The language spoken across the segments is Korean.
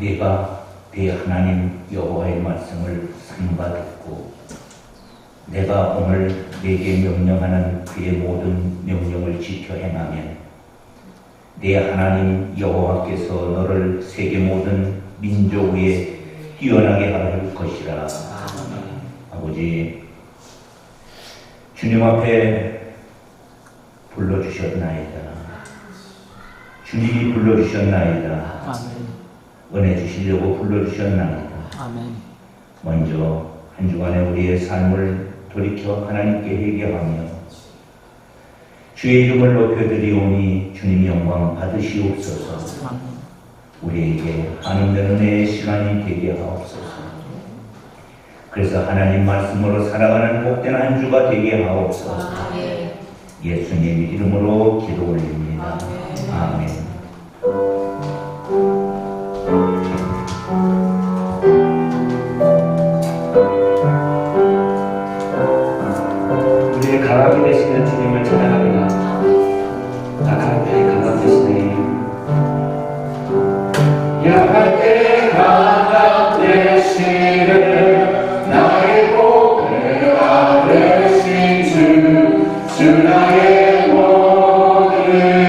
내가 내 하나님 여호와의 말씀을 삼가 듣고 내가 오늘 내게 명령하는 그의 모든 명령을 지켜 행하면 내 하나님 여호와께서 너를 세계 모든 민족 위에 뛰어나게 할 것이라. 아버지, 주님 앞에 불러주셨나이다. 주님이 불러주셨나이다. 은혜 주시려고 불러주셨나이다. 먼저 한 주간의 우리의 삶을 돌이켜 하나님께 회개하며 주의 이름을 높여드리오니 주님 영광 받으시옵소서. 우리에게 한없는 은혜의 시간이 되게 하옵소서. 그래서 하나님 말씀으로 살아가는 복된 한 주가 되게 하옵소서. 예수님 이름으로 기도 올립니다. 아멘. 우리의 가감이 되시는 주님을 찬양합니다. 야할 가감 되시네. 야할 때 가감 되시는 나의 복을 받으신 주 나의 모든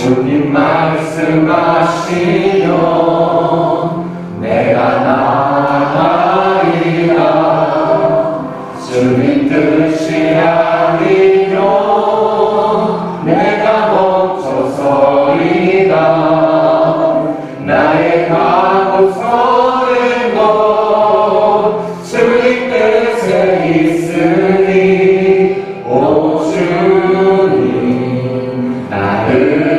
주님 말씀하시면 내가 나가리라. 주님 뜻이 아니면 내가 멈춰서리라. 나의 가고 서는 것 주님 뜻에 있으니 오 주님 나를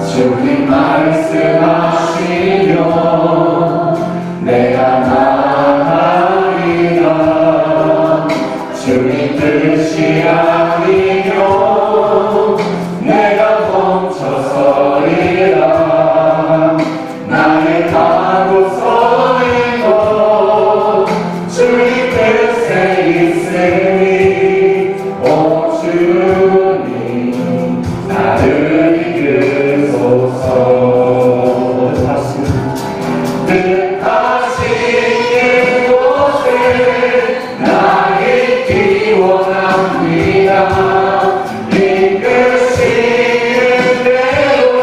주님 말씀하시면 내가 나가리라. 주님 뜻이 아니면 내가 멈춰서리라. 나의 가고 서는 것 주님 뜻에 있으니 오 주님 나를 이끄소서. 뜻하신 그곳에 나 있기 원합니다. 이끄시는 대로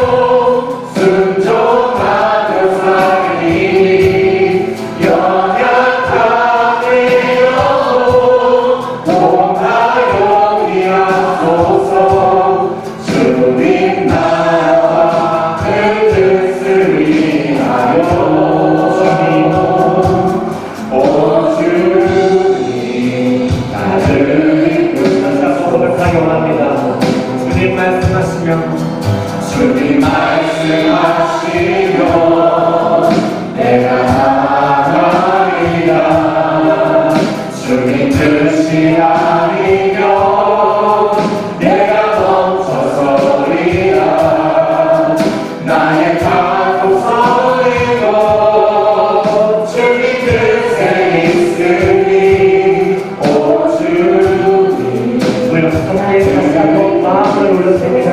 순종하며 살리니 연약함을 영혼 통하여 위하소서. 주님 나라와 그 뜻을 위하여 오 주님 나를 이끌소서. 사용합니다. 주님 말씀하시면 주님 말씀하시면 내가 나가리라. 주님 뜻이 아니면 내가 멈춰서리라. 나의 가고서리고 주님 뜻에 있으니 오 주님. 우리가 하나님의 다시 한번 마음을 올렸습니다.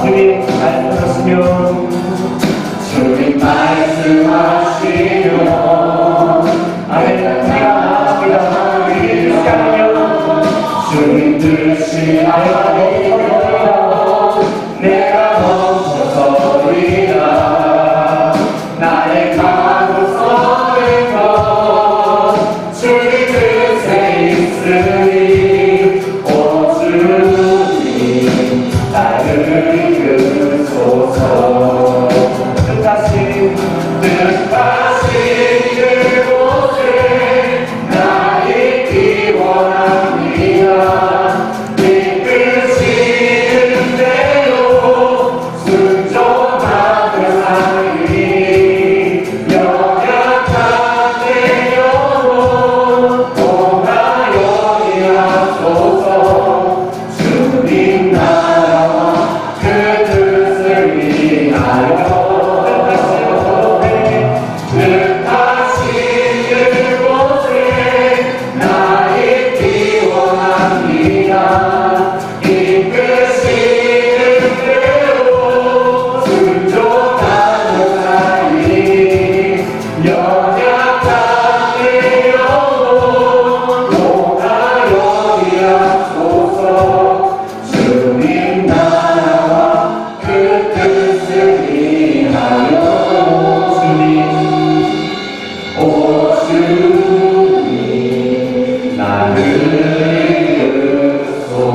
주님 말씀하셨으면 주님 말씀하시면 아멘. 내가 나갑니다. 주님 뜻이 아니면 내가 멈춰서리라. 나의 가고서리고 주님 뜻에 있으니 오 주님 나를 이끌소서. 뜻하신 그곳에 나 있기 원합니다. 이끄시는 대로 순종하는 삶이 연약한 내 영혼 통하여 일하소서. 주님 나라와 그 뜻을 위하여 뜻하신 그곳에 나 있기 원합니다. 이끄시는 대로 순종하는 삶이 연약한 내 영혼 통하여 일하소서. 주님 나라와 그 뜻을 위하여 오 주님 나를 이끌소서.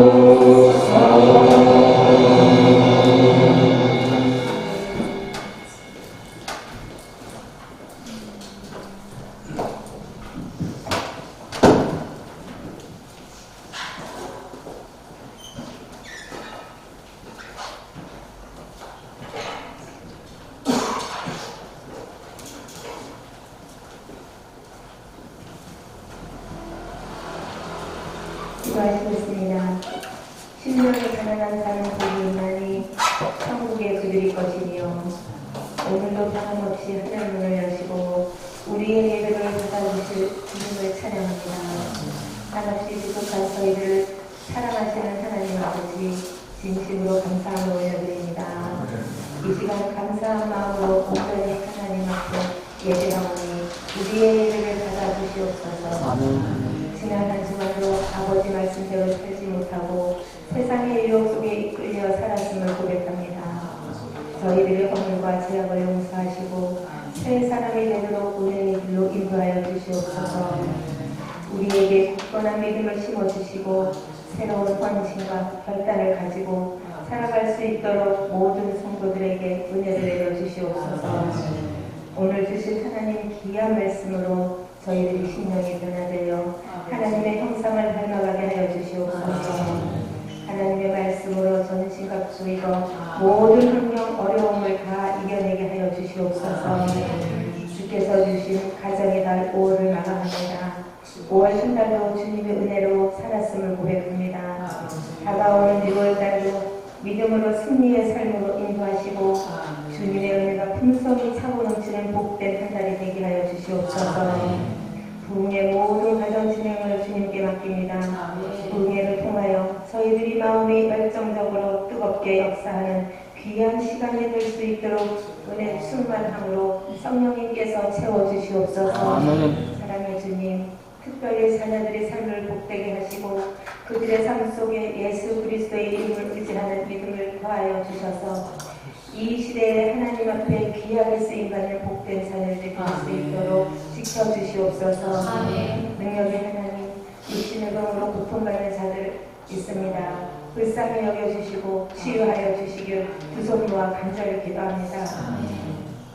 수고하셨습니다. 신령이 가난한 삶을 보기 있나니 천국에 그들이 것이며 오늘도 변함없이 하늘 문을 여시고 우리의 예배를 받아주실 주님을 찬양합니다. 한없이 지속한 저희를 사랑하시는 하나님 아버지 진심으로 감사함을 올려드립니다. 이 시간 감사한 마음으로 온전히 하나님 앞에 예배하오니 우리의 예배를 받아주시옵소서. 지난 한 주간도 아버지 말씀대로 살지 못하고 세상의 유혹 속에 이끌려 살았음을 고백합니다. 저희들의 허물과 죄악을 용서하시고 새 사람이 되도록 은혜의 길로 인도하여 주시옵소서. 우리에게 굳건한 믿음을 심어주시고 새로운 헌신과 결단을 가지고 살아갈 수 있도록 모든 성도들에게 은혜를 내려주시옵소서. 오늘 주신 하나님 귀한 말씀으로 저희들이 심령이 변화되어 하나님의 형상을 닮아가게 하여 주시옵소서. 하나님의 말씀으로 전신과 주의고 모든 환경 어려움을 다 이겨내게 하여 주시옵소서. 주께서 주신 가정의 달 5월을 마감합니다. 5월 한 달도 주님의 은혜로 살았음을 고백합니다. 다가오는 6월달도 믿음으로 승리의 삶으로 인도하시고 주님의 은혜가 풍성히 차고 넘치는 복된 한 달이 되게 하여 주시옵소서. 부흥의 모든 과정 진행을 주님께 맡깁니다. 부흥회를 통하여 저희들이 마음이 열정적으로 뜨겁게 역사하는 귀한 시간이 될 수 있도록 은혜 충만함으로 성령님께서 채워주시옵소서. 사랑의 주님, 특별히 자녀들의 삶을 복되게 하시고 그들의 삶 속에 예수 그리스도의 이름을 의지하는 믿음을 더하여 주셔서 이 시대에 하나님 앞에 귀하게 쓰임받는 복된 자녀들이 될 수 있도록 지켜주시옵소서. 능력의 하나님, 육신의 병으로 고통받는 자들 있습니다. 불쌍히 여겨주시고 치유하여 주시길 두 손 모아 간절히 기도합니다.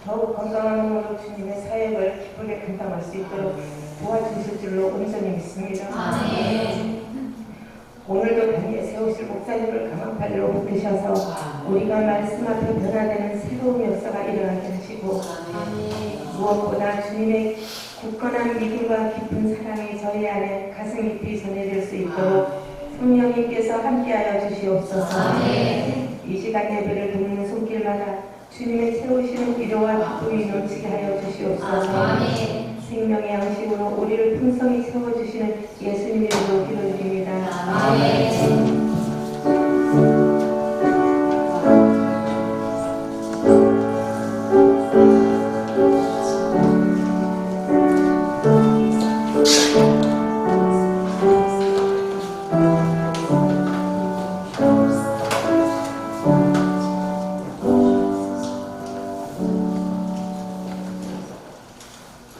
더욱 건강한 몸으로 주님의 사역을 기쁘게 감당할 수 있도록 도와주실 줄로 온전히 믿습니다. 오늘도 단위에 세우실 목사님을 강한 팔로 붙드셔서 우리가 말씀 앞에 변화되는 새로운 역사가 일어나게 하시고 무엇보다 주님의 굳건한 믿음과 깊은 사랑이 저희 안에 가슴 깊이 전해질 수 있도록 성령님께서 함께하여 주시옵소서. 이 시간 예배를 돕는 손길마다 주님의 채우시는 위로와 기쁨이 넘치게 하여 주시옵소서. 생명의 양식으로 우리를 풍성히 채워주시는 예수님 이름으로 기도드립니다. 아멘.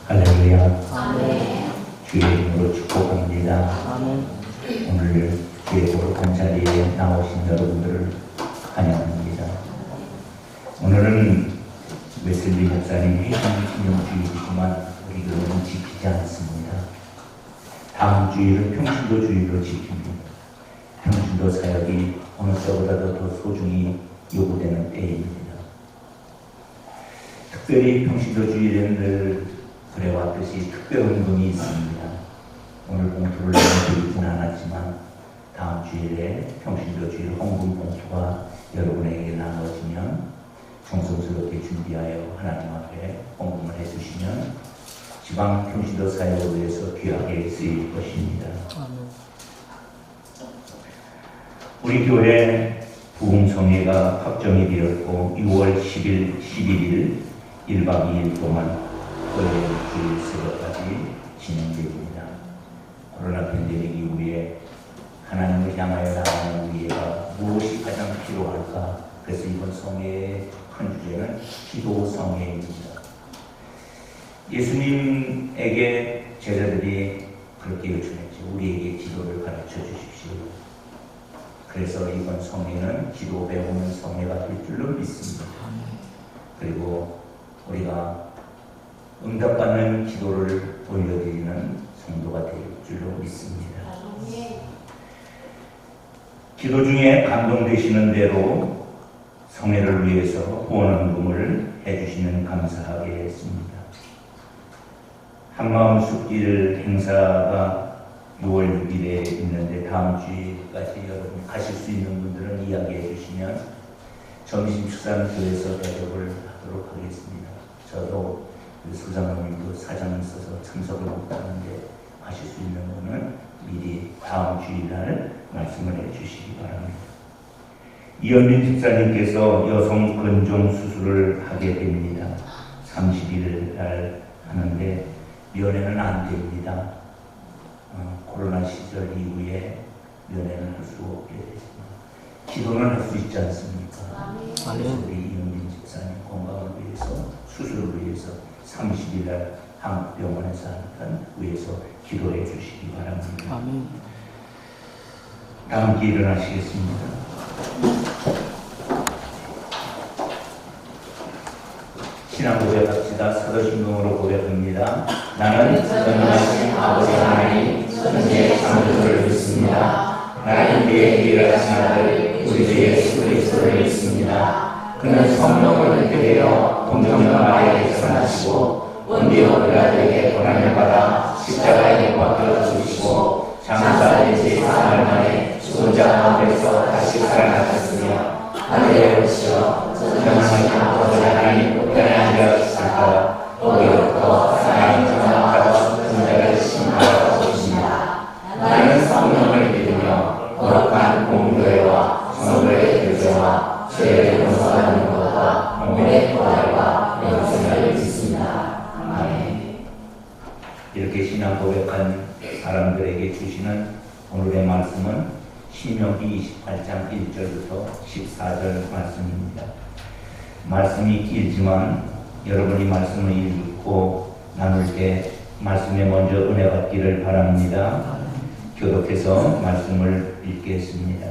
할렐루야. 주의 이름으로 축복합니다. 오늘 주의 거룩한 자리에 나오신 여러분들을 환영합니다. 오늘은 웨슬리 목사님 회심기념주일이지만 우리 교회는 지키지 않습니다. 다음 주일은 평신도 주일로 지킵니다. 평신도 사역이 어느 때보다도 더 소중히 요구되는 때입니다. 특별히 평신도 주일에는 늘 그래왔듯이 특별한 분이 있습니다. 오늘 봉투를 드리진 않았지만 다음 주일에 평신도 주일 헌금 봉투가 여러분에게 나눠지면 정성스럽게 준비하여 하나님 앞에 헌금을 해주시면 지방 평신도 사역을 위해서 귀하게 쓰일 것입니다. 우리 교회 부흥성회가 확정이 되었고 6월 10일, 11일 1박 2일 동안 토요일, 주일, 새벽까지 진행됩니다. 코로나 팬데믹 이후에 하나님을 향하여 나아가는 우리가 무엇이 가장 필요할까? 그래서 이번 성회의 큰 주제는 기도 성회입니다. 예수님에게 제자들이 그렇게 요청했죠. 우리에게 기도를 가르쳐 주십시오. 그래서 이번 성회는 기도 배우는 성회가 될 줄로 믿습니다. 그리고 우리가 응답받는 기도를 올려드리는 성도가 될 줄로 믿습니다. 기도 중에 감동되시는 대로 성회를 위해서 후원헌금을 해주시면 감사하겠습니다. 한마음 숲길 행사가 6월 6일에 있는데 다음 주까지 여러분 가실 수 있는 분들은 이야기해 주시면 점심 식사는 교회에서 대접을 하도록 하겠습니다. 저도 소장님도 사장을 써서 참석을 못하는데 하실 수 있는 분은 미리 다음 주일날 말씀을 해주시기 바랍니다. 이현민 집사님께서 여성 근종 수술을 하게 됩니다. 30일 날 하는데 면회는 안 됩니다. 코로나 시절 이후에 면회는 할 수 없게 되지만 기도는 할 수 있지 않습니까? 그래서 우리 이현민 집사님 건강을 위해서 수술을 위해서 30일 날 한국병원에서 하는 위해서 기도해 주시기 바랍니다. 아멘. 다 함께 일어나시겠습니다. 신앙 고백합시다. 사도신경으로 고백합니다. 나는 전능하신 아버지 하나님 천지의 창조주를 믿습니다. 나는 그의 유일하신 아들 우리 주 예수 그리스도를 믿습니다. 그는 성령을 믿게 되어 동정녀 마리아에게서 나시고 본디오 빌라도에게 고난을 받아 십자가에 못 박혀 죽으시고 장사된 지 4일 만에 죽은 자 가운데서 다시 살아나셨으며 하늘에 오르시어 전능하신 아버지 하나님 우편에 앉아 계시다가 거기로부터 사랑의 전능하고 전자를 심하여 오십니다. 나는 성령을 믿으며 거룩한 공교회와 성도의 교제와 죄를 용서하는 것과 몸의 부활과 영생을 믿습니다. 아멘. 이렇게 신앙 고백한 사람들에게 주시는 오늘의 말씀은 신명기 28장 1절부터 14절 말씀입니다. 말씀이 길지만 여러분이 말씀을 읽고 나눌 때 말씀에 먼저 은혜 받기를 바랍니다. 교독해서 말씀을 읽겠습니다.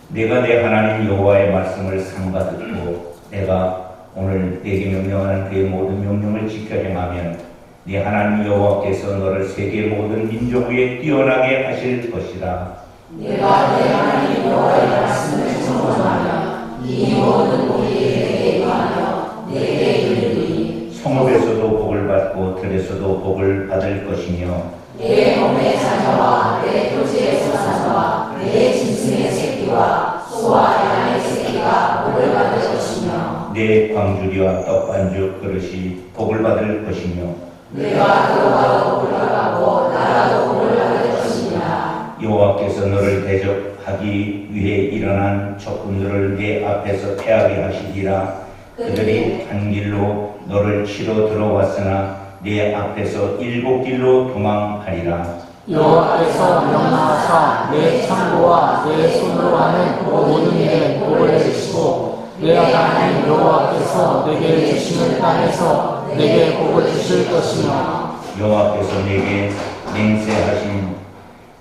내가 내 하나님 여호와의 말씀을 삼가 듣고 내가 오늘 내게 명령하는 그의 모든 명령을 지켜 행하면 네 하나님 여호와께서 너를 세계 모든 민족 위에 뛰어나게 하실 것이라. 내가 내 하나님 여호와의 말씀을 청종하며 이 모든 복이 내게 임하며 내게 이르리니 성읍에서도 복을 받고 들에서도 복을 받을 것이며 내 몸의 자녀와 내 토지의 소산과 내 짐승의 새끼와 소와 양의 새끼가 복을 받을 것이며 내 광주리와 떡반죽 그릇이 복을 받을 것이며 내가 들어가도 복을 받고 나가도 복을 받을 것이니라. 여호와께서 너를 대적하기 위해 일어난 적군들을 내 앞에서 패하게 하시리라. 그들이 한 길로 너를 치러 들어왔으나 내 앞에서 7 길로 도망하리라. 여호와께서 명하사 내 창고와 내 손으로 하는 모든 일에 복을 주시고 내 하나님 여호와께서 내게 주시는 땅에서 내게 복을 주실 것이며 여호와께서 내게 맹세하신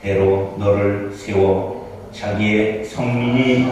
대로 너를 세워 자기의 성민이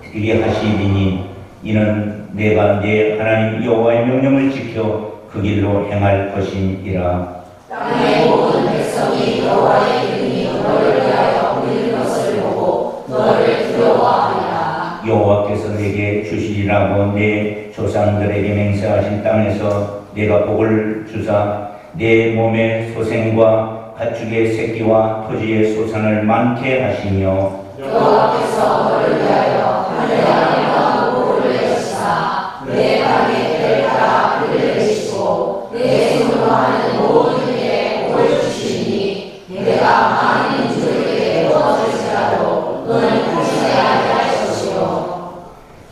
되게 하시리니 이는 내가 내 하나님 여호와의 명령을 지켜 그 길로 행할 것이니라. 땅의 모든 백성이 여호와의 이름이 너를 위하여 부리는 것을 보고 너를 두려워하리라. 여호와께서 내게 주시리라고 내 조상들에게 맹세하신 땅에서 내가 복을 주사 내 몸의 소생과 가축의 새끼와 토지의 소산을 많게 하시며 여호와께서 너를 위하여 하늘하늘과 복을 내시사 내 땅의 때를 따라 그를 내시고 내 손으로 하는 모든 일에 복을 주시니 내가 많은 인주에게 도와줄지라도 너는 부지하지 아니할 것이요.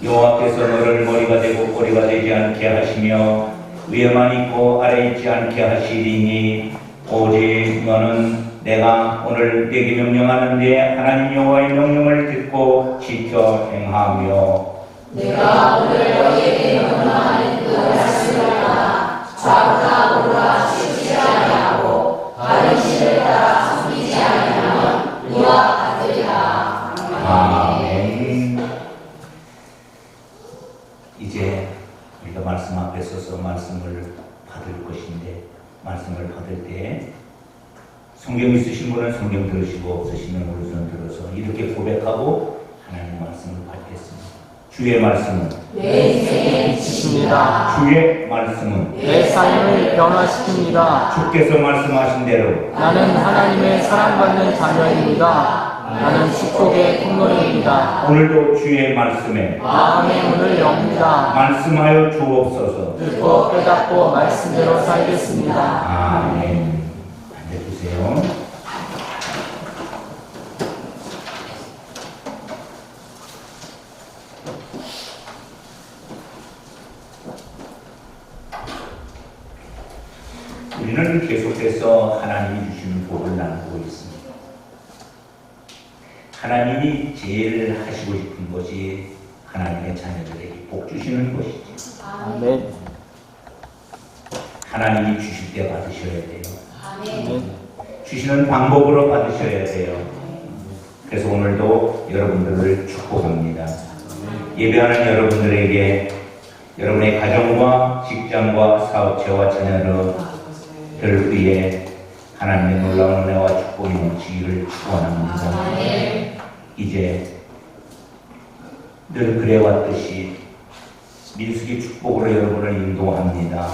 여호와께서 너를 머리가 되고 꼬리가 되지 않게 하시며 위에만 있고 아래 있지 않게 하시리니 오직 너는 내가 오늘 내게 명령하는 내 하나님 여호와의 명령을 듣고 지켜 행하며 내가 오늘 너희에게 명령하는 그 말씀을 따라 좌우나 우나 치우지 아니하고 다른 신을 따라 섬기지 아니하면 이와 같으리라. 아멘. 이제 우리가 말씀 앞에 서서 말씀을 받을 것인데 말씀을 받을 때 성경 있으신 분은 성경 들으시고 없으시면 오른손 들어서 이렇게 고백하고 하나님 말씀을 받겠습니다. 주의 말씀은 내 인생에 주십니다. 주의 말씀은 내 삶을 변화시킵니다. 주께서 말씀하신 대로 나는 하나님의 사랑받는 자녀입니다. 나는 축복의 통로입니다. 오늘도 주의 말씀에 마음의 문을 엽니다. 말씀하여 주옵소서. 듣고 깨닫고 말씀대로 살겠습니다. 아멘. 앉아주세요. 우리는 계속해서 하나님이 주시는 복을 나누고 있습니다. 하나님이 제일 하시고 싶은 것이 하나님의 자녀들에게 복 주시는 것이죠. 아멘. 하나님이 주실 때 받으셔야 돼요. 아멘. 주시는 방법으로 받으셔야 돼요. 그래서 오늘도 여러분들을 축복합니다. 예배하는 여러분들에게 여러분의 가정과 직장과 사업체와 자녀들을 위해 하나님의 놀라운 은혜와 축복이 넘치기를 축원합니다. 이제 늘 그래왔듯이 민수기 축복으로 여러분을 인도합니다.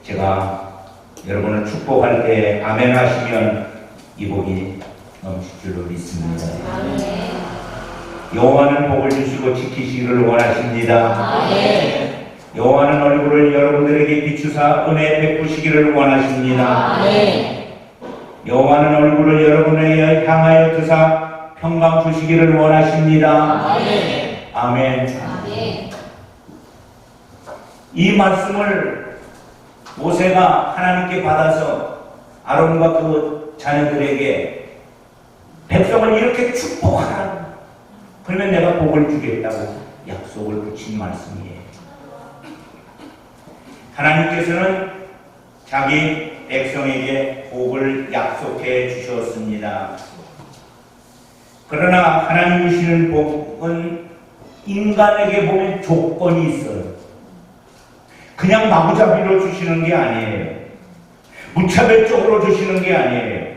제가 여러분을 축복할 때 아멘 하시면 이 복이 넘칠 줄로 믿습니다. 여호와는 복을 주시고 지키시기를 원하십니다. 여호와는 얼굴을 여러분들에게 비추사 은혜 베푸시기를 원하십니다. 여호와는 얼굴을 여러분에게 향하여 드사 평강 주시기를 원하십니다. 아멘. 이 말씀을 모세가 하나님께 받아서 아론과 그 자녀들에게 백성을 이렇게 축복하라. 그러면 내가 복을 주겠다고 약속을 붙인 말씀이에요. 하나님께서는 자기 백성에게 복을 약속해 주셨습니다. 그러나 하나님 주시는 복은 인간에게 보면 조건이 있어요. 그냥 마구잡이로 주시는 게 아니에요. 무차별적으로 주시는 게 아니에요.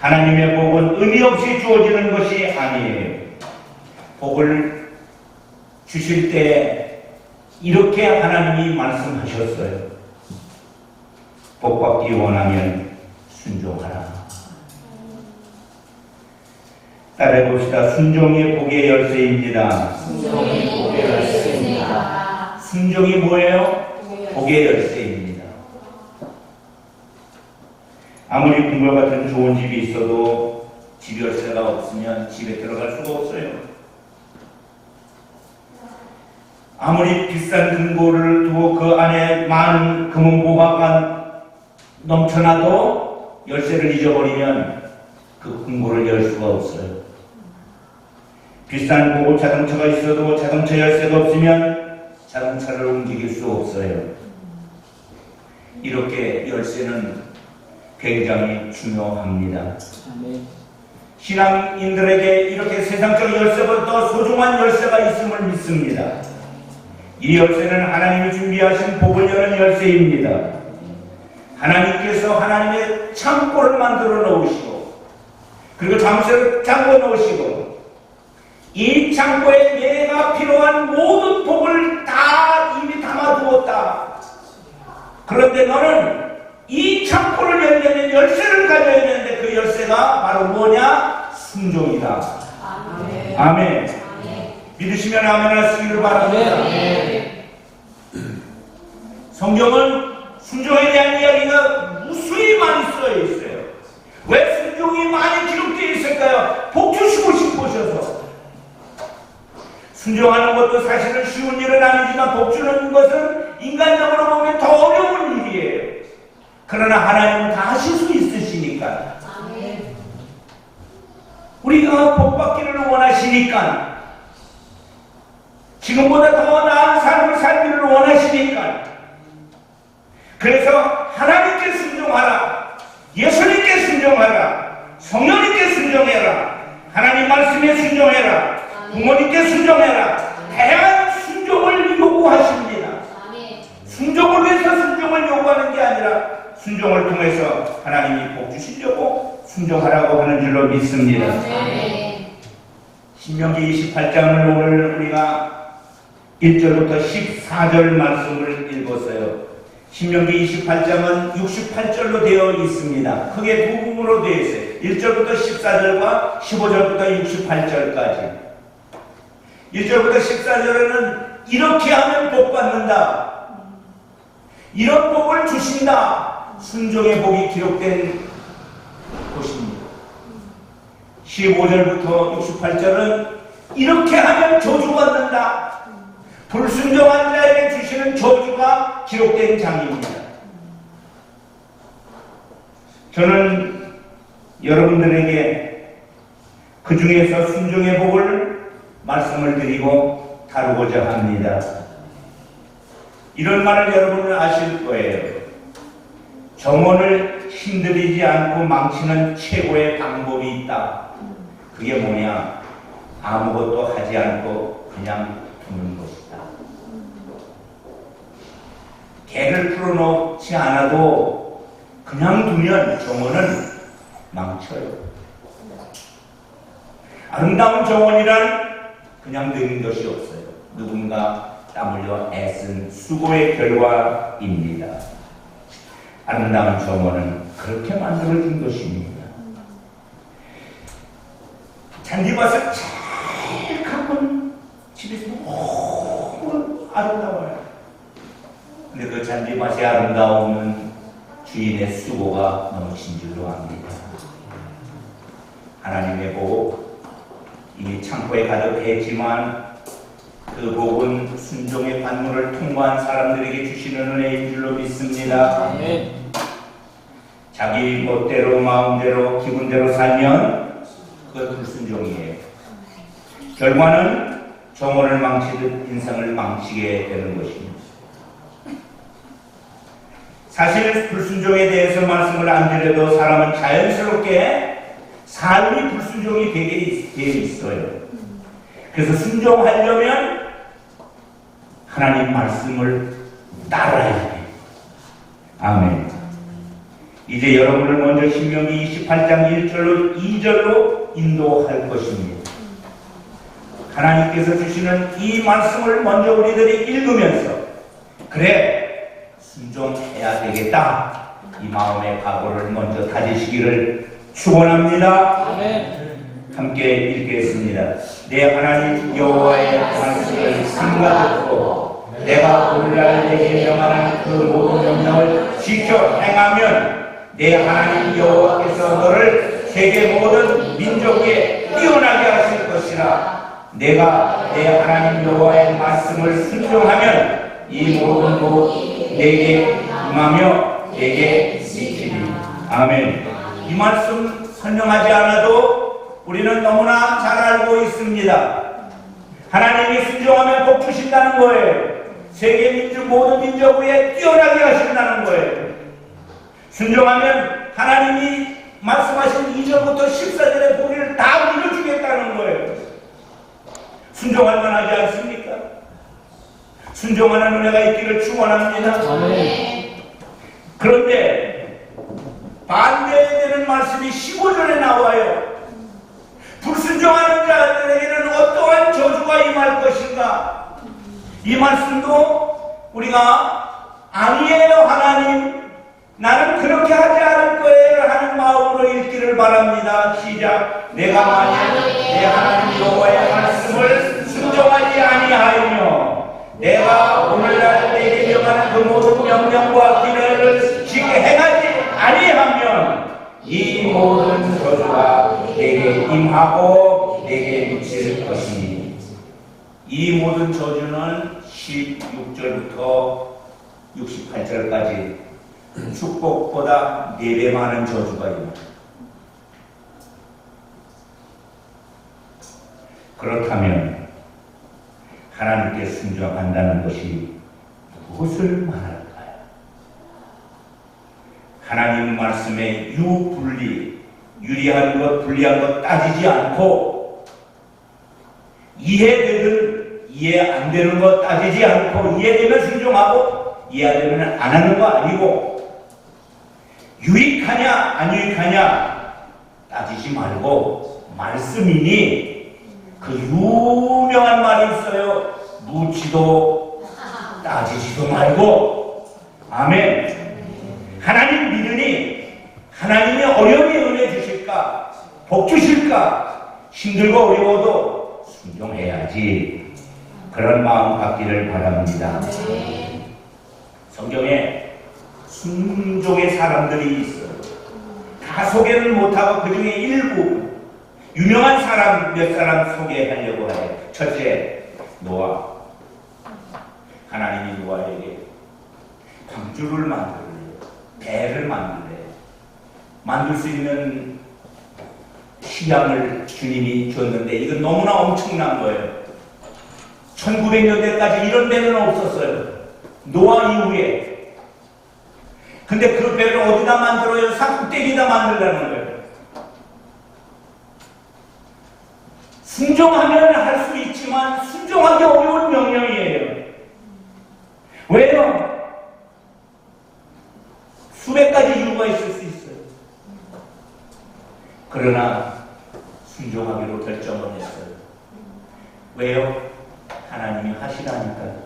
하나님의 복은 의미 없이 주어지는 것이 아니에요. 복을 주실 때 이렇게 하나님이 말씀하셨어요. 복 받기 원하면 순종하라. 따라해 봅시다. 순종이 복의 열쇠입니다. 순종이 복의 열쇠입니다. 순종이 뭐예요? 복의 열쇠입니다. 아무리 궁궐 같은 좋은 집이 있어도 집 열쇠가 없으면 집에 들어갈 수가 없어요. 아무리 비싼 금고를 두고 그 안에 많은 금은 보화가 넘쳐나도 열쇠를 잊어버리면 그 금고를 열 수가 없어요. 비싼 고급 자동차가 있어도 자동차 열쇠가 없으면 자동차를 움직일 수 없어요. 이렇게 열쇠는 굉장히 중요합니다. 아멘. 신앙인들에게 이렇게 세상적 열쇠보다 더 소중한 열쇠가 있음을 믿습니다. 이 열쇠는 하나님이 준비하신 복을 여는 열쇠입니다. 하나님께서 하나님의 창고를 만들어 놓으시고 그리고 잠시를 잠궈 놓으시고 이 창고에 내가 필요한 모든 복을 다 이미 담아두었다. 그런데 너는 이 창고를 열려면 열쇠를 가져야 되는데 그 열쇠가 바로 뭐냐? 순종이다. 아멘. 아멘. 믿으시면 아멘 하시기를 바랍니다. 성경은 순종에 대한 이야기가 무수히 많이 쓰여 있어요. 왜 순종이 많이 기록되어 있을까요? 복 주시고 싶으셔서. 순종하는 것도 사실은 쉬운 일은 아니지만 복 주는 것은 인간적으로 보면 더 어려운 일이에요. 그러나 하나님은 다 하실 수 있으시니까. 아멘. 우리가 복 받기를 원하시니까. 지금보다 더 나은 삶을 살기를 원하시니까. 그래서 하나님께 순종하라. 예수님께 순종하라. 성령님께 순종해라. 하나님 말씀에 순종해라. 부모님께 순종해라. 다양한 순종을 요구하십니다. 순종을 위해서 순종을 요구하는 게 아니라 순종을 통해서 하나님이 복 주시려고 순종하라고 하는 줄로 믿습니다. 신명기 28장을 오늘 우리가 1절부터 14절 말씀을 읽었어요. 신명기 28장은 68절로 되어 있습니다. 크게 두 부분으로 되어 있어요. 1절부터 14절과 15절부터 68절까지. 1절부터 14절에는 이렇게 하면 복 받는다. 이런 복을 주신다. 순종의 복이 기록된 곳입니다. 15절부터 68절은 이렇게 하면 저주받는다. 불순종한 자에게 주시는 저주가 기록된 장입니다. 저는 여러분들에게 그 중에서 순종의 복을 말씀을 드리고 다루고자 합니다. 이런 말을 여러분은 아실 거예요. 정원을 힘들이지 않고 망치는 최고의 방법이 있다. 그게 뭐냐? 아무것도 하지 않고 그냥 두는 것이다. 개를 풀어놓지 않아도 그냥 두면 정원은 망쳐요. 아름다운 정원이란 그냥 되는 것이 없어요. 누군가 땀 흘려 애쓴 수고의 결과입니다. 아름다운 정원은 그렇게 만들어진 것입니다. 잔디밭을 잘 가면 집에서 너무 아름다워요. 근데 그 잔디밭의 아름다움은 주인의 수고가 넘친 줄로 압니다. 하나님의 복 이미 창고에 가득했지만 그 복은 순종의 관문을 통과한 사람들에게 주시는 은혜인 줄로 믿습니다. 아멘. 자기 멋대로 마음대로 기분대로 살면 그것 불순종이에요. 결과는 정원을 망치듯 인생을 망치게 되는 것입니다. 사실 불순종에 대해서 말씀을 안 드려도 사람은 자연스럽게 삶이 불순종이 되게 되어 있어요. 그래서 순종하려면 하나님 말씀을 따라야 돼요. 아멘. 이제 여러분을 먼저 신명기 28장 1절로 2절로 인도할 것입니다. 하나님께서 주시는 이 말씀을 먼저 우리들이 읽으면서 그래 순종해야 되겠다 이 마음의 각오를 먼저 다지시기를 축원합니다. 아멘. 함께 읽겠습니다. 내 하나님 여호와의 말씀을 삼가듣고 내가 오늘날 내게 명하는 그 모든 명령을 지켜 행하면 내 하나님 여호와께서 너를 세계 모든 민족 위에 뛰어나게 하실 것이라. 내가 내 하나님 여호와의 말씀을 순종하면 이 모든 복 내게 임하며 내게 미치리. 아멘. 이 말씀 설명하지 않아도 우리는 너무나 잘 알고 있습니다. 하나님이 순종하면 복 주신다는 거예요. 세계 민족 모든 민족 위에 뛰어나게 하신다는 거예요. 순종하면 하나님이 말씀하신 2절부터 14절의 복을 다 이루어주겠다는 거예요. 순종할 만하지 않습니까? 순종하는 은혜가 있기를 축원합니다. 아멘. 그런데 반대되는 말씀이 15절에 나와요. 불순종하는 자들에게는 어떠한 저주가 임할 것인가? 이 말씀도 우리가 아니에요 하나님 나는 그렇게 하지 않을 거예요 하는 마음으로 읽기를 바랍니다. 시작. 내가 만약 내 하나님 여호와의 말씀을 순종하지 아니하며 내가 오늘날 내게 명하는 그 모든 명령과 기례를 지켜 행하지 아니하면 이 모든 저주가 내게 임하고 내게 미칠 것이니. 이 모든 저주는 16절부터 68절까지 축복보다 4배 많은 저주가 있습니다. 그렇다면 하나님께 순종한다는 것이 무엇을 말할까요? 하나님 말씀의 유불리, 유리한 것, 불리한 것 따지지 않고 이해되든 이해 안 되는 것 따지지 않고 이해되면 순종하고 이해 안 되면 안 하는 거 아니고 유익하냐 안 유익하냐 따지지 말고 말씀이니 그 유명한 말이 있어요. 묻지도 따지지도 말고. 아멘. 하나님 믿으니 하나님이 어려움이 은혜 주실까 복 주실까 힘들고 어려워도 순종해야지 그런 마음 갖기를 바랍니다. 성경에 순종의 사람들이 있어요. 다 소개를 못하고 그 중에 일부 유명한 사람 몇 사람 소개하려고 해요. 첫째, 노아. 하나님이 노아에게 방주를 만들래요. 배를 만들래요. 만들 수 있는 시향을 주님이 줬는데 이건 너무나 엄청난 거예요. 1900년대까지 이런 배는 없었어요. 노아 이후에. 근데 그 배를 어디다 만들어요? 산꼭대기에다 만들라는 거예요. 순종하면 할 수 있지만 순종하기 어려운 명령이에요. 왜요? 수백 가지 이유가 있을 수 있어요. 그러나 순종하기로 결정을 했어요. 왜요? 하나님이 하시라니까요.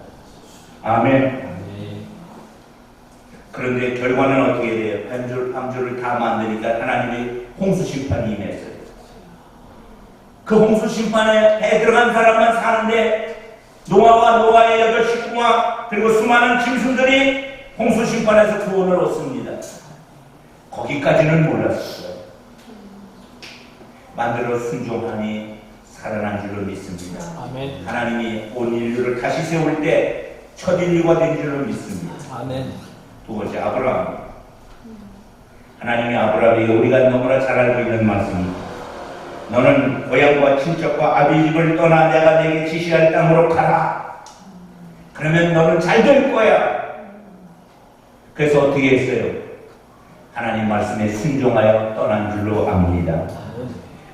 아멘. 그런데 결과는 어떻게 돼요? 방주를 다 만드니까 하나님의 홍수 심판이 임했어요. 그 홍수 심판에 배에 들어간 사람만 사는데 노아와 노아의 8 식구와 그리고 수많은 짐승들이 홍수 심판에서 구원을 얻습니다. 거기까지는 몰랐어요. 만들어 순종하니 살아난 줄로 믿습니다. 아멘. 하나님이 온 인류를 다시 세울 때 첫 인류가 된 줄로 믿습니다. 아멘. 두 번째, 아브라함. 하나님이 아브라함에게 우리가 너무나 잘 알고 있는 말씀입니다. 너는 고향과 친척과 아비 집을 떠나 내가 내게 지시할 땅으로 가라. 그러면 너는 잘 될 거야. 그래서 어떻게 했어요? 하나님 말씀에 순종하여 떠난 줄로 압니다.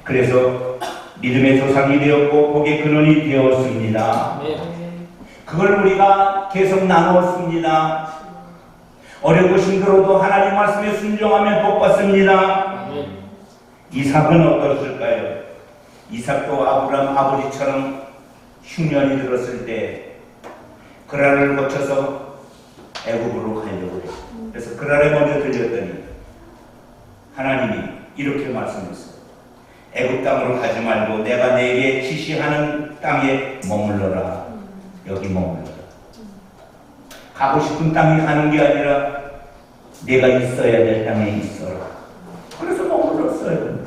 그래서 믿음의 조상이 되었고 복의 근원이 되었습니다. 그걸 우리가 계속 나누었습니다. 어렵고 힘들어도 하나님 말씀에 순종하면 복받습니다. 이삭은 어떻을까요? 이삭도 아브라함 아버지처럼 흉년이 들었을 때 그랄을 거쳐서 애굽으로 가려고 해요. 그래서 그랄에 먼저 들렸더니 하나님이 이렇게 말씀했어요. 애굽 땅으로 가지 말고 내가 내게 지시하는 땅에 머물러라. 여기 머물러라. 가고 싶은 땅에 가는 게 아니라 내가 있어야 될 땅에 있어라. 그래서 머물렀어요.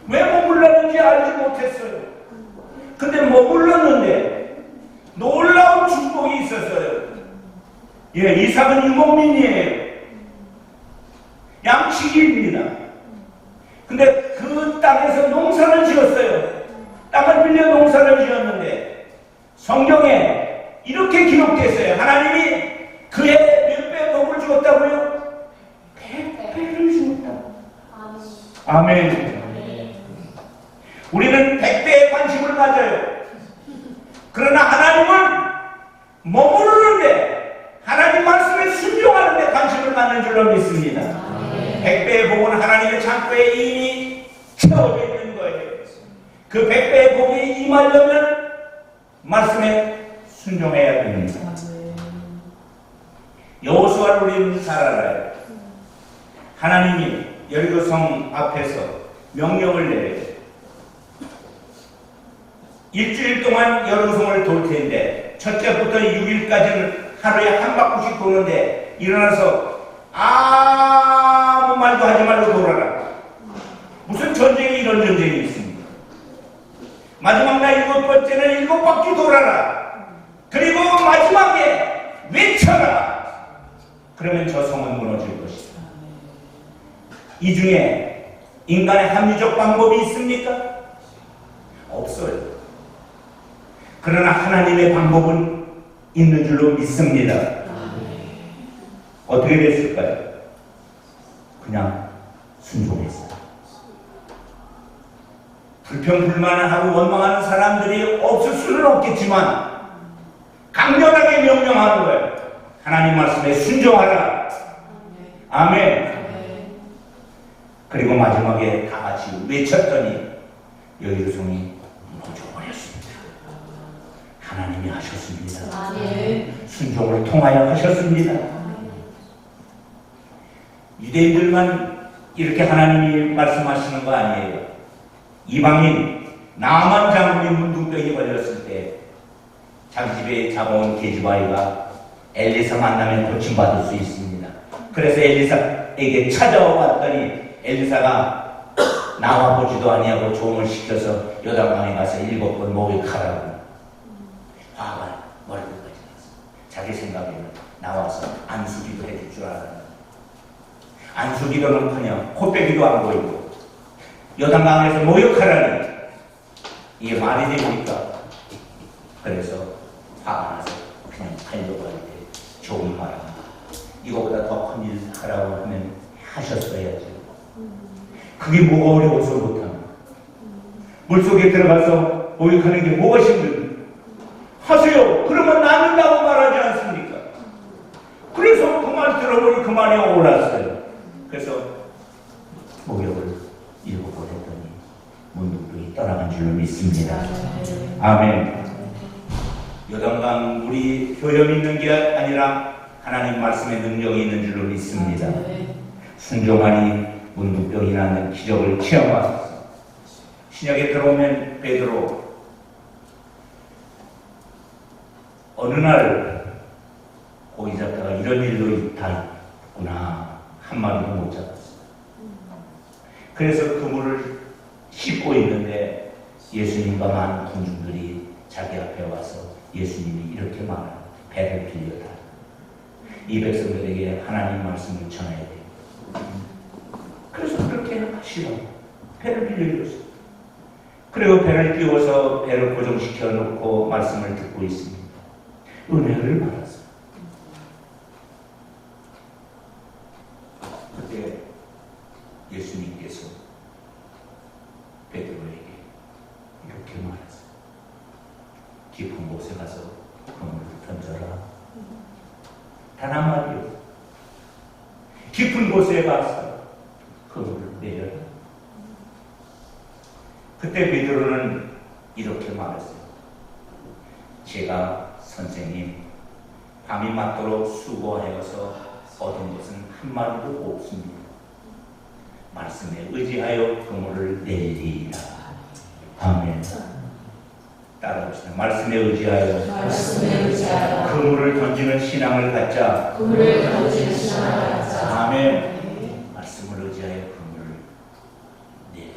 왜 머물렀는지 알지 못했어요. 근데 머물렀는데 놀라운 축복이 있었어요. 예, 이삭은 유목민이에요. 양치기입니다. 근데 그 땅에서 농사를 지었어요. 땅을 빌려 농사를 지었는데 성경에 이렇게 기록됐어요. 하나님이 그의 몇 배 복을 주었다고요? 100배를 주었다고. 아멘. 우리는 100배의 관심을 가져요. 그러나 하나님은 머무르는데 하나님 말씀에 순종하는 데 관심을 갖는 줄로 믿습니다. 100배의 복은 하나님의 창고에 이미 채워져 있는 거예요. 그 100배의 복이 임하려면 말씀에 순종해야 됩니다. 여호수아를 우리는 잘 알아요. 하나님이 여리고성 앞에서 명령을 내려요. 일주일 동안 여리고성을 돌 텐데 첫째부터 6일까지는 하루에 한 바퀴씩 도는데 일어나서 아무 말도 하지 말고 돌아라. 무슨 전쟁이 이런 전쟁이 있습니까? 마지막 날 7번째는 7바퀴 돌아라. 그리고 마지막에 외쳐라. 그러면 저 성은 무너질 것이다. 이 중에 인간의 합리적 방법이 있습니까? 없어요. 그러나 하나님의 방법은 있는 줄로 믿습니다. 어떻게 됐을까요? 그냥 순종했어요. 불평불만하고 원망하는 사람들이 없을 수는 없겠지만 강렬하게 명령하는 거예요. 하나님 말씀에 순종하라. 아멘. 그리고 마지막에 다 같이 외쳤더니 여리고성이 무너져버렸습니다. 하나님이 하셨습니다. 순종을 통하여 하셨습니다. 유대인들만 이렇게 하나님이 말씀하시는 거 아니에요. 이방인 나만 장군이 문둥병이 걸렸을 때 자기 집에 잡아온 계집아이가 엘리사 만나면 고침받을 수 있습니다. 그래서 엘리사에게 찾아왔더니 엘리사가 나와보지도 아니하고 종을 시켜서 요단강에 가서 7번 목욕하라고 화가 머리끝까지 났어. 자기 생각에는 나와서 안수기도 해줄 줄 알았는데 안수기도는커녕 코빼기도 안 보이고 요단강에서 목욕하라니 이게 말이 됩니까? 그래서 화가 나서 그냥 하려고 할 때 좋은 말 이거보다 더 큰 일 하라고 하면 하셨어야죠. 그게 뭐가 어려워서 못합니다. 물속에 들어가서 목욕하는 게 뭐가 힘듭니까? 하세요. 그러면 낫는다고 말하지 않습니까? 그래서 그 말 들어보니 그만이 올랐어요. 그래서 목욕을 7번 했더니 문둥병이 떠나간 줄로 믿습니다. 아멘. 요단강 물이 효염이 있는 게 아니라 하나님 말씀의 능력이 있는 줄로 믿습니다. 순종하니 문둥병이 나는 기적을 체험하소서. 신약에 들어오면 베드로 어느 날 고기 잡다가 이런 일도 다 있구나 한 마리도 못 잡았어요. 그래서 그물을 씻고 있는데 예수님과 많은 군중들이 자기 앞에 와서 예수님이 이렇게 말합니다. 배를 빌려라. 이 백성들에게 하나님 말씀을 전해야 돼요. 그래서 그렇게 하시라고 배를 빌려줬어요. 그리고 배를 띄워서 배를 고정시켜 놓고 말씀을 듣고 있습니다. 은혜를 받았어요. 그때 예수님께서 베드로에게 이렇게 말했어요. 깊은 곳에 가서 그물을 던져라. 단 한마디요. 깊은 곳에 가서 그물을 내려라. 그때 베드로는 이렇게 말했어요. 제가 선생님 밤이 맞도록 수고하여서 얻은 것은 한 마리도 없습니다. 말씀에 의지하여 그물을 내리라. 아멘. 따라합시다. 말씀에 의지하여 그물을 던지는 신앙을 갖자. 아멘. 말씀을 의지하여 그물을 내리라.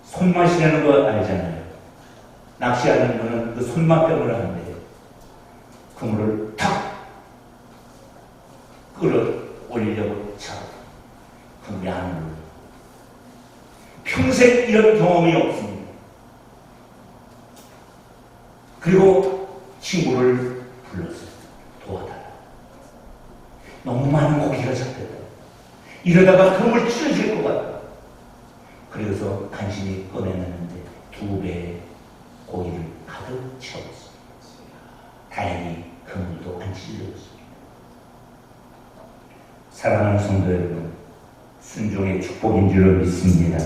손맛이라는 거 알잖아요. 낚시하는 분은 그 손맛 때문에 하는데 그물을 탁 끌어 올리려고 차 그물이 안 올라. 평생 이런 경험이 없습니다. 그리고 친구를 불렀어요. 도와달라. 너무 많은 고기가 잡혔다. 이러다가 그물 찢어질 것 같다. 그래서 간신히 꺼내놨는데 2배의 고기를 가득 채웠습니다. 다행히 그물도 안 찢어졌습니다. 사랑하는 성도 여러분, 순종의 축복인 줄로 믿습니다.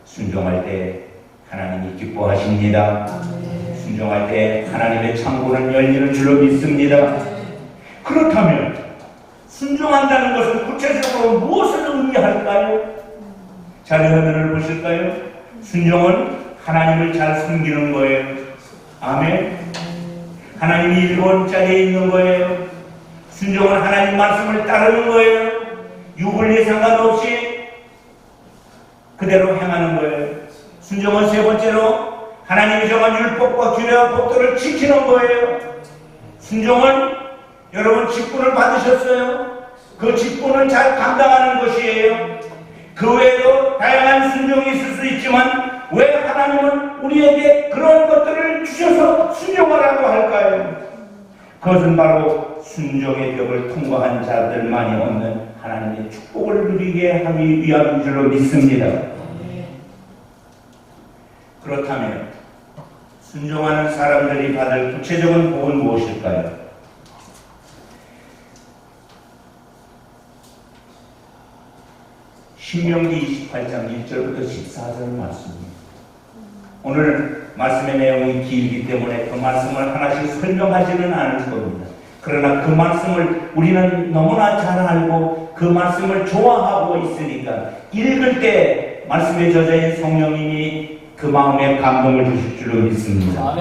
순종할 때 하나님이 기뻐하십니다. 순종할 때 하나님의 창고는 열리는 줄로 믿습니다. 그렇다면 순종한다는 것은 구체적으로 무엇을 의미할까요? 자료 화면을 보실까요? 순종은 하나님을 잘 숨기는 거예요. 아멘. 하나님이 1번짜리에 있는 거예요. 순종은 하나님 말씀을 따르는 거예요. 유불리 상관없이 그대로 행하는 거예요. 순종은 3번째로 하나님이 정한 율법과 규례와 법도를 지키는 거예요. 순종은 여러분 직분을 받으셨어요. 그 직분을 잘 감당하는 것이에요. 그 외에도 다양한 순종이 있을 수 있지만 왜 하나님은 우리에게 그런 것들을 주셔서 순종하라고 할까요? 그것은 바로 순종의 벽을 통과한 자들만이 얻는 하나님의 축복을 누리게 하기 위함인 줄로 믿습니다. 그렇다면 순종하는 사람들이 받을 구체적인 복은 무엇일까요? 신명기 28장 1절부터 14절 말씀입니다. 오늘 말씀의 내용이 길기 때문에 그 말씀을 하나씩 설명하지는 않을 겁니다. 그러나 그 말씀을 우리는 너무나 잘 알고 그 말씀을 좋아하고 있으니까 읽을 때 말씀의 저자인 성령님이 그 마음에 감동을 주실 줄로 믿습니다.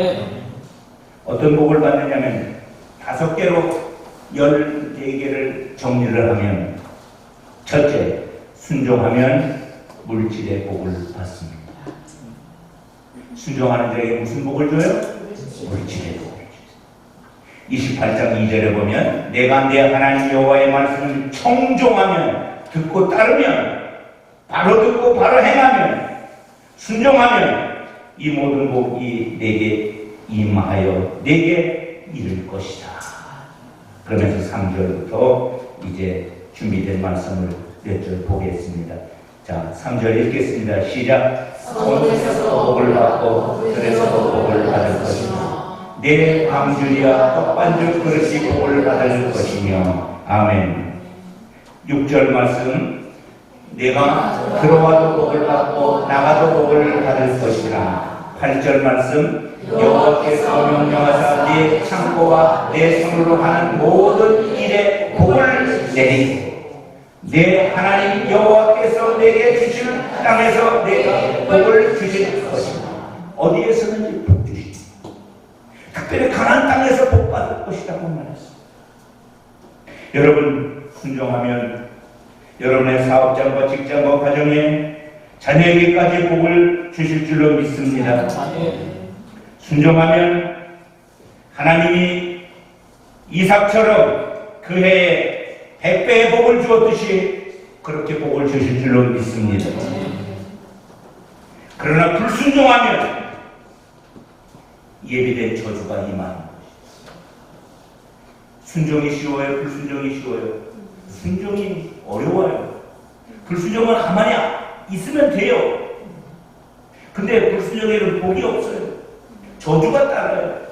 어떤 복을 받느냐면 5개로 14개를 정리를 하면 첫째, 순종하면 물질의 복을 받습니다. 순종하는 자에게 무슨 복을 줘요? 물질의 복을 줘요. 28장 2절에 보면 내가 내 하나님 여호와의 말씀을 청종하면 듣고 따르면 바로 듣고 바로 행하면 순종하면 이 모든 복이 내게 임하여 내게 이를 것이다. 그러면서 3절부터 이제 준비된 말씀을 몇 절 보겠습니다. 자, 3절 읽겠습니다. 시작. 손에서도 복을 받고 들에서도 복을 받을 것이며 내 방주리와 떡반죽 그릇이 복을 받을 것이며 아멘. 6절 말씀 내가 들어와도 복을 받고 나가도 복을 받을 것이라. 8절 말씀 여호와께서 명령하사 내 창고와 내 손으로 하는 모든 일에 복을 내리고 내 하나님 여호와께서 내게 주실 땅에서 내가 복을 주실 것이다. 어디에서든지 복 주시다. 특별히 가나안 땅에서 복 받을 것이라고 말했습니다. 여러분 순종하면 여러분의 사업장과 직장과 가정에 자녀에게까지 복을 주실 줄로 믿습니다. 순종하면 하나님이 이삭처럼 그 해에 100배의 복을 주었듯이 그렇게 복을 주실 줄로 믿습니다. 그러나 불순종하면 예비된 저주가 임하는 것입니다. 순종이 쉬워요? 불순종이 쉬워요? 순종이 어려워요. 불순종은 가만히 있으면 돼요. 근데 불순종에는 복이 없어요. 저주가 따라요.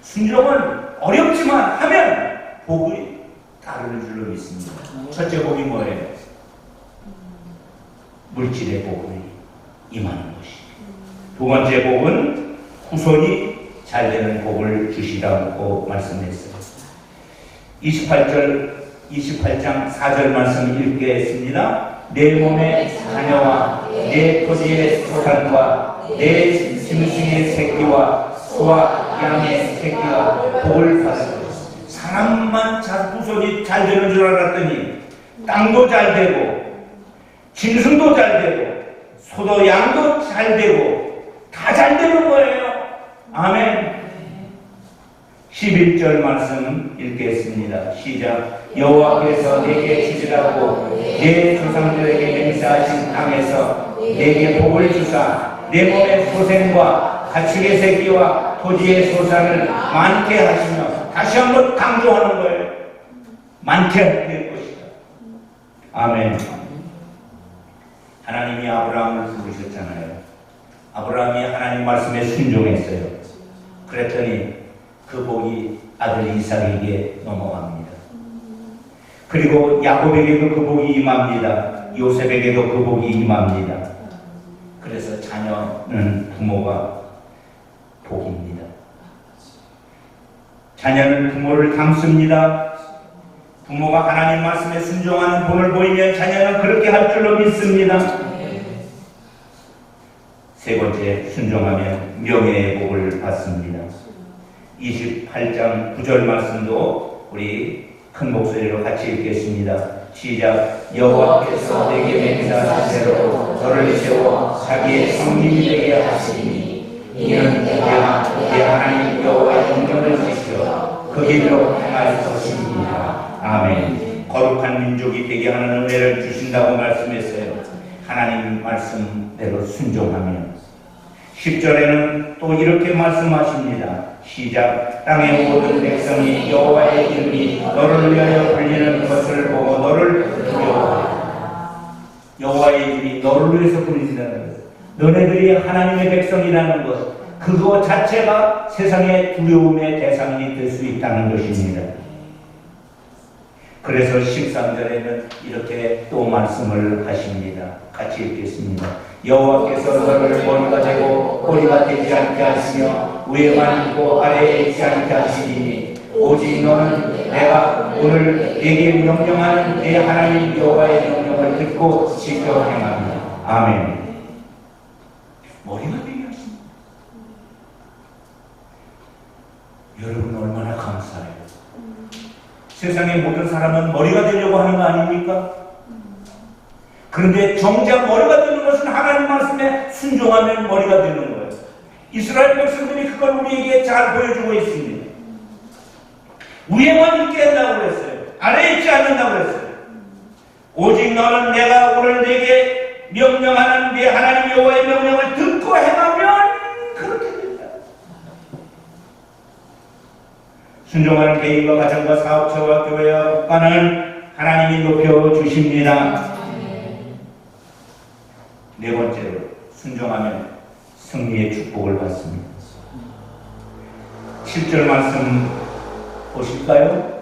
순종은 어렵지만 하면 복이 따르는 줄로 믿습니다. 첫째 복이 뭐예요? 물질의 복이 임하는 것이. 두 번째 복은 후손이 잘 되는 복을 주시라고 말씀했어요. 28장 4절 말씀 읽겠습니다. 내 몸의 자녀와 내 토지의 소산과 내 짐승의 새끼와 소와 양의 새끼가 복을 받을 것이다. 사람만 후손이 잘 되는 줄 알았더니 땅도 잘 되고 짐승도 잘 되고 소도 양도 잘 되고 다 잘 되는 거예요. 아멘. 11절 말씀 읽겠습니다. 시작. 여호와께서 내게 주시라고 내 조상들에게 맹세하신 땅에서 내게 복을 주사 내 몸의 소생과 가축의 새끼와 토지의 소산을 많게 하시며, 다시 한번 강조하는 거예요. 많게 될 것이다. 아멘. 하나님이 아브라함을 부르셨잖아요. 아브라함이 하나님 말씀에 순종했어요. 그랬더니 그 복이 아들 이삭에게 넘어갑니다. 그리고 야곱에게도 그 복이 임합니다. 요셉에게도 그 복이 임합니다. 그래서 자녀는 부모가 복입니다. 자녀는 부모를 닮습니다. 부모가 하나님 말씀에 순종하는 본을 보이면 자녀는 그렇게 할 줄로 믿습니다. 세 번째, 순종하면 명예의 복을 받습니다. 28장 9절 말씀도 우리 큰 목소리로 같이 읽겠습니다. 시작. 여호와께서 내게 맹세하신 대로 너를 세워 자기의 성민이 되게 하시니 이는 내가 내 하나님 여호와의 명령을 지켜 그 길로 행할 것입니다. 아멘. 거룩한 민족이 되게 하는 은혜를 주신다고 말씀했어요. 하나님 말씀대로 순종하면. 10절에는 또 이렇게 말씀하십니다. 시작. 땅의 모든 백성이 여호와의 이름이 너를 위하여 불리는 것을 보고 너를 두려워하라. 여호와의 이름이 너를 위해서 불리신다는 것, 너네들이 하나님의 백성이라는 것, 그거 자체가 세상의 두려움의 대상이 될 수 있다는 것입니다. 그래서 13절에는 이렇게 또 말씀을 하십니다. 같이 읽겠습니다. 여호와께서 너를 머리가 되고 꼬리가 되지 않게 하시며 위에만 있고 아래에 있지 않게 하시니 오직 너는 내가 오늘 내게 명령하는 내 하나님 여호와의 명령을 듣고 지켜 행하리라. 아멘. 머리가 되게 하십니다. 여러분 얼마나 감사해요. 세상의 모든 사람은 머리가 되려고 하는 거 아닙니까? 그런데 정작 머리가 되는 것은 하나님 말씀에 순종하면 머리가 되는 거예요. 이스라엘 백성들이 그걸 우리에게 잘 보여주고 있습니다. 위에만 있게 한다고 그랬어요. 아래에 있지 않는다고 그랬어요. 오직 너는 내가 오늘 내게 명령하는 내 하나님 여호와의 명령을 듣고 행하면 그렇게 된다. 순종하는 개인과 가정과 사업체와 교회와 국가는 하나님이 높여주십니다. 네 번째로, 순종하면 승리의 축복을 받습니다. 7절 말씀 보실까요?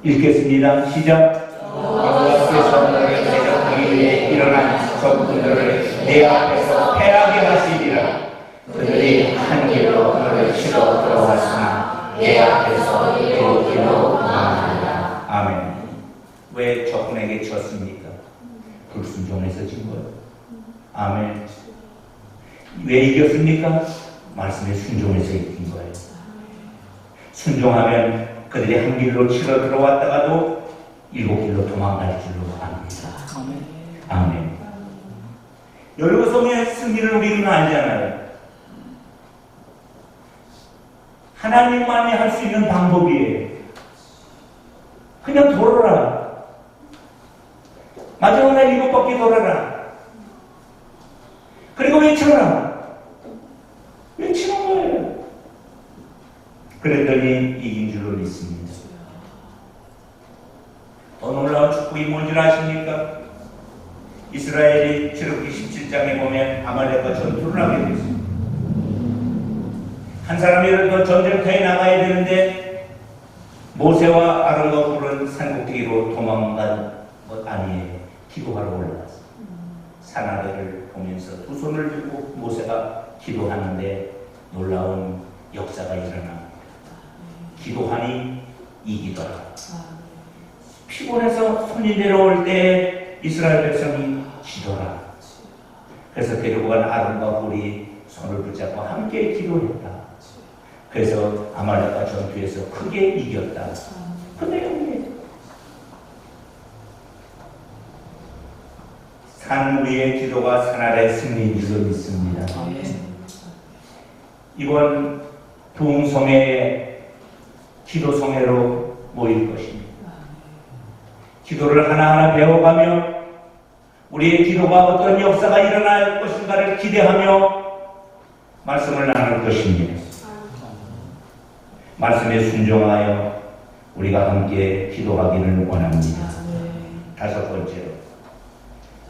읽겠습니다. 시작. 여호와께서 너를 대적하기 위해 일어난 적군들을 내 앞에서 패하게 하시리라. 그들이 한 길로 너를 치러 들어갔으나 내 앞에서 두 길로 망하리라. 아멘. 왜 적군에게 졌습니까? 불순종해서 진 거예요. 아멘. 왜 이겼습니까? 말씀에 순종해서 이긴 거예요. 순종하면 그들이 한 길로 치러 들어왔다가도 일곱 길로 도망갈 줄로 압니다. 아멘. 여리고성의 승리를 우리는 알잖아요. 하나님만이 할 수 있는 방법이에요. 그냥 돌아라. 마지막 날 7바퀴 돌아라. 그리고 외쳐라. 외치는 거예요. 그랬더니 이긴 줄로 믿습니다. 더 놀라운 축복이 뭔지 아십니까? 이스라엘이 출애굽기 17장에 보면 아말렉과 전투를 하게 됐습니다. 한 사람이라도 전쟁터에 나가야 되는데 모세와 아론과 굴은 산꼭대기로 도망간 것 아니에요. 기도하러 올라갔어요. 산 아래를 보면서 두 손을 들고 모세가 기도하는데 놀라운 역사가 일어납니다. 기도하니 이기더라. 피곤해서 손이 내려올 때 이스라엘 백성이 지더라. 그래서 데리고 간 아론과 훌이 손을 붙잡고 함께 기도했다. 그래서 아말렉과 전투에서 크게 이겼다. 그 내용이에요. 산 위의 기도가 산 아래 승리인 줄로 믿습니다. 이번 부흥성회 기도성회로 모일 것입니다. 기도를 하나하나 배워가며 우리의 기도가 어떤 역사가 일어날 것인가를 기대하며 말씀을 나눌 것입니다. 말씀에 순종하여 우리가 함께 기도하기를 원합니다. 다섯 번째로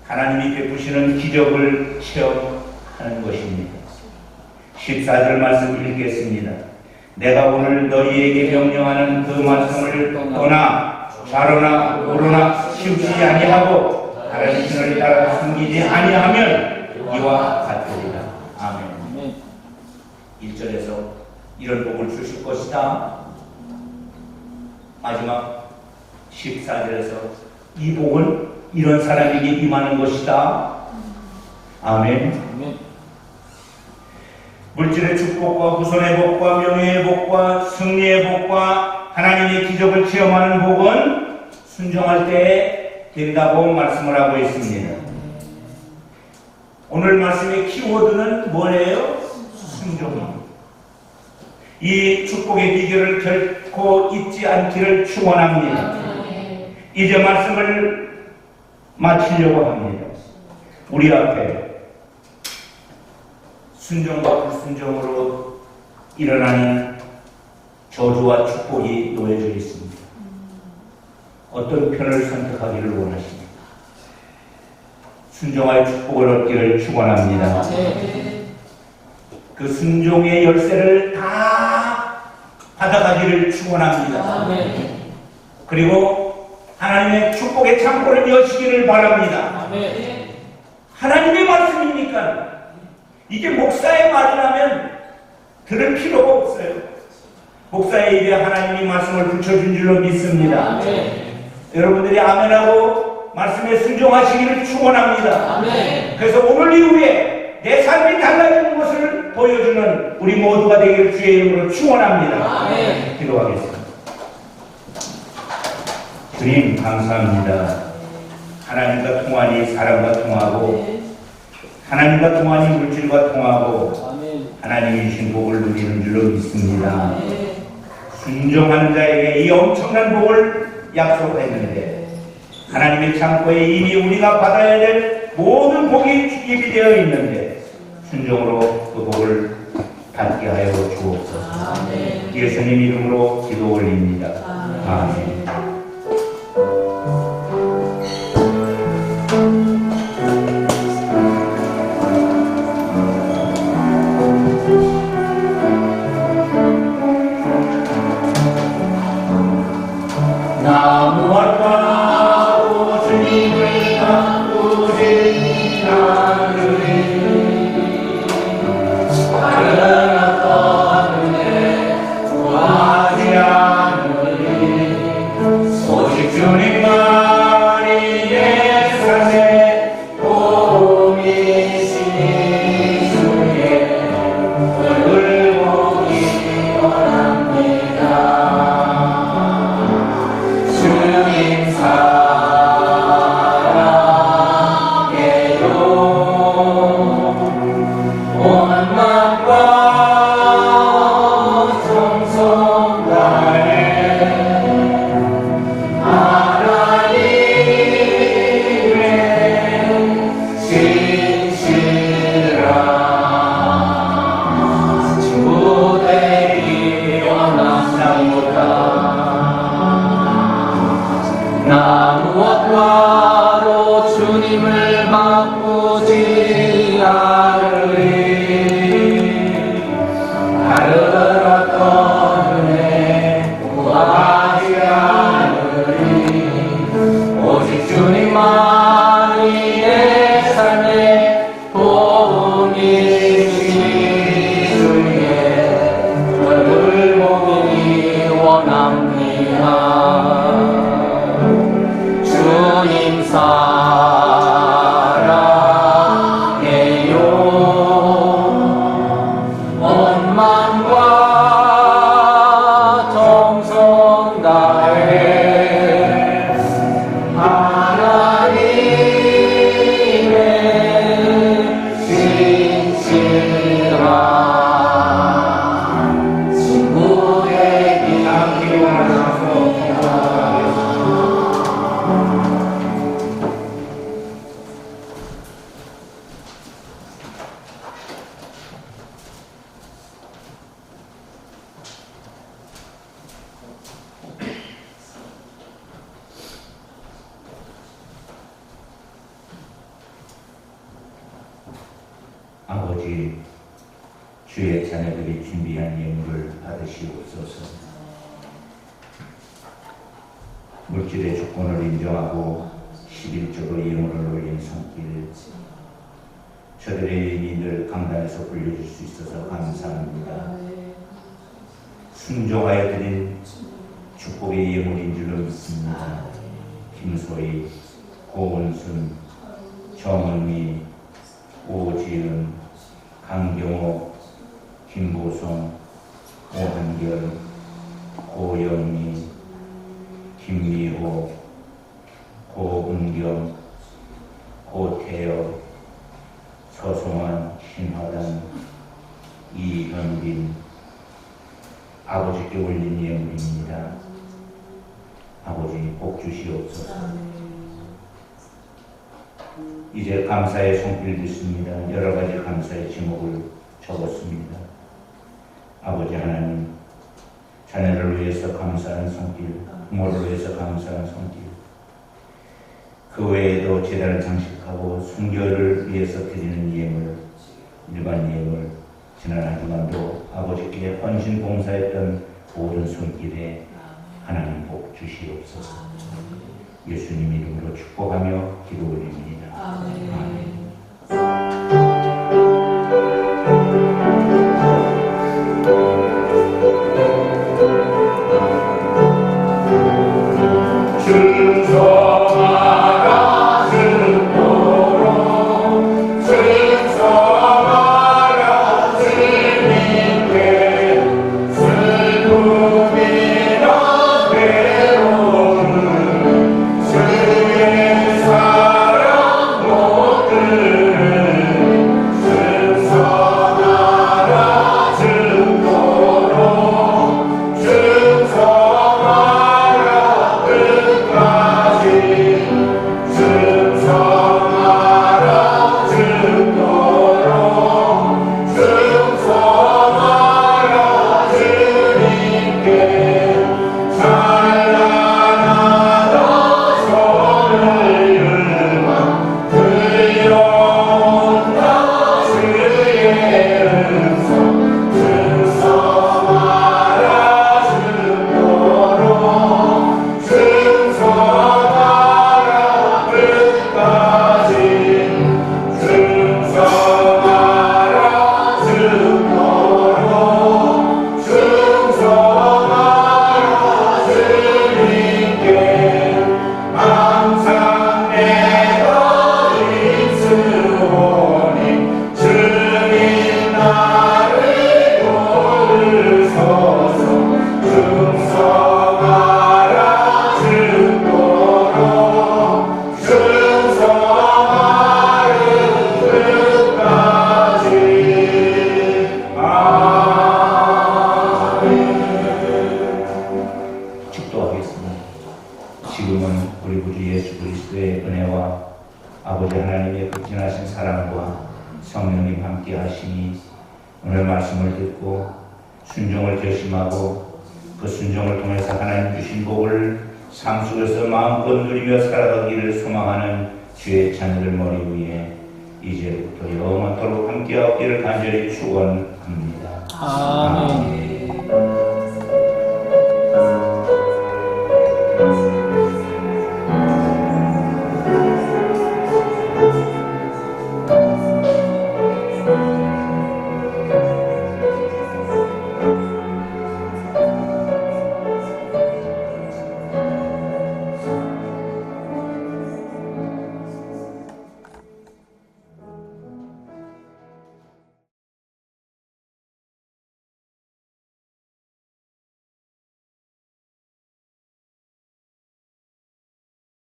하나님이 베푸시는 기적을 체험하는 것입니다. 14절 말씀 읽겠습니다. 내가 오늘 너희에게 명령하는 그 말씀을 떠나 좌로나 우로나 치우치지 아니하고 다른 신을 따라 숨기지 아니하면 이와 같으리라. 아멘. 1절에서 이런 복을 주실 것이다. 마지막 14절에서 이 복은 이런 사람에게 임하는 것이다. 아멘. 물질의 축복과 후손의 복과 명예의 복과 승리의 복과 하나님의 기적을 체험하는 복은 순종할 때 된다고 말씀을 하고 있습니다. 오늘 말씀의 키워드는 뭐예요? 순종입니다. 이 축복의 비결을 결코 잊지 않기를 축원합니다. 이제 말씀을 마치려고 합니다. 우리 앞에 순종과 불순종으로 일어나는 저주와 축복이 놓여져 있습니다. 어떤 편을 선택하기를 원하십니까? 순종하여 축복을 얻기를 축원합니다. 그 순종의 열쇠를 다 받아가기를 축원합니다. 그리고 하나님의 축복의 창고를 여시기를 바랍니다. 하나님의 말씀이니까 이게 목사의 말이라면 들을 필요가 없어요. 목사의 입에 하나님이 말씀을 붙여준 줄로 믿습니다. 여러분들이 아멘하고 말씀에 순종하시기를 축원합니다. 그래서 오늘 이후에 내 삶이 달라지는 것을 보여주는 우리 모두가 되기를 주의 이름으로 축원합니다. 기도하겠습니다. 주님 감사합니다. 하나님과 통하니 사람과 통하고 하나님과 통하니 물질과 통하고 하나님이 주신 복을 누리는 줄로 믿습니다. 순종하는 자에게 이 엄청난 복을 약속했는데 하나님의 창고에 이미 우리가 받아야 될 모든 복이 예비되어 있는데 순종으로 그 복을 받게 하여 주옵소서. 예수님 이름으로 기도 올립니다. 아멘. 나무와 주님을 가꾸지 않으리 다른 어떤 은혜 구하지 않으리 오직 주님만이 내 삶의 도움이시니 주의 얼굴 보기 원합니다. 주님 사랑해요 온 마음과 마음과 정성 다해 하나님의 신실한 친구의 길 아버지, 주의 자녀들이 준비한 예물을 받으시옵소서. 물질의 주권을 인정하고 11조로 예물을 올린 손길, 저들의 이민들 강단에서 불려줄 수 있어서 감사합니다. 순종하여 드린 축복의 예물인 줄로 믿습니다. 김소희, 고은순, 정은미, 오지은, 강경호, 김보성, 오한결, 고영미, 김미호, 고은경, 고태여, 서송환, 신화단, 이현빈, 아버지께 올린 예물입니다. 아버지 복 주시옵소서. 이제 감사의 손길 듣습니다. 여러 가지 감사의 제목을 적었습니다. 아버지 하나님, 자녀를 위해서 감사하는 손길, 부모를 위해서 감사하는 손길, 그 외에도 제단을 장식하고 순교를 위해서 드리는 예물, 일반 예물, 지난 한 주간도 아버지께 헌신 봉사했던 모든 손길에 하나님 복 주시옵소서. 예수님 이름으로 축복하며 기도 올립니다. 아멘. 충성하라 주도록 충성하라 주님께 슬픔이나 괴로움은 주의 사랑 못 들은 충성하라 주도록 충성하라 끝까지 충성하라 죽도록 충성하라 주님께 찬란하다 손을 들마 들려온다 주의 음성 충성하라 죽도록 충성하라 끝까지 충성하라 죽도록 충성하라 주님께 항상 내가 입수하니 주님 나를 도우소서 충성하라 죽도록 충성하라 끝까지 아멘. 축도하겠습니다. 지금은 우리 구주 예수 그리스도의 은혜와 아버지 하나님의 극진하신 사랑과 성령님 함께 하시니 오늘 말씀을 듣고 순종을 결심하고 그 순종을 통해서 하나님 주신 복을 삶 속에서 마음껏 누리며 살아가기를 소망하는 주의 자녀들 머리 위에 이제부터 영원토록 함께하기를 간절히 축원합니다. 아멘.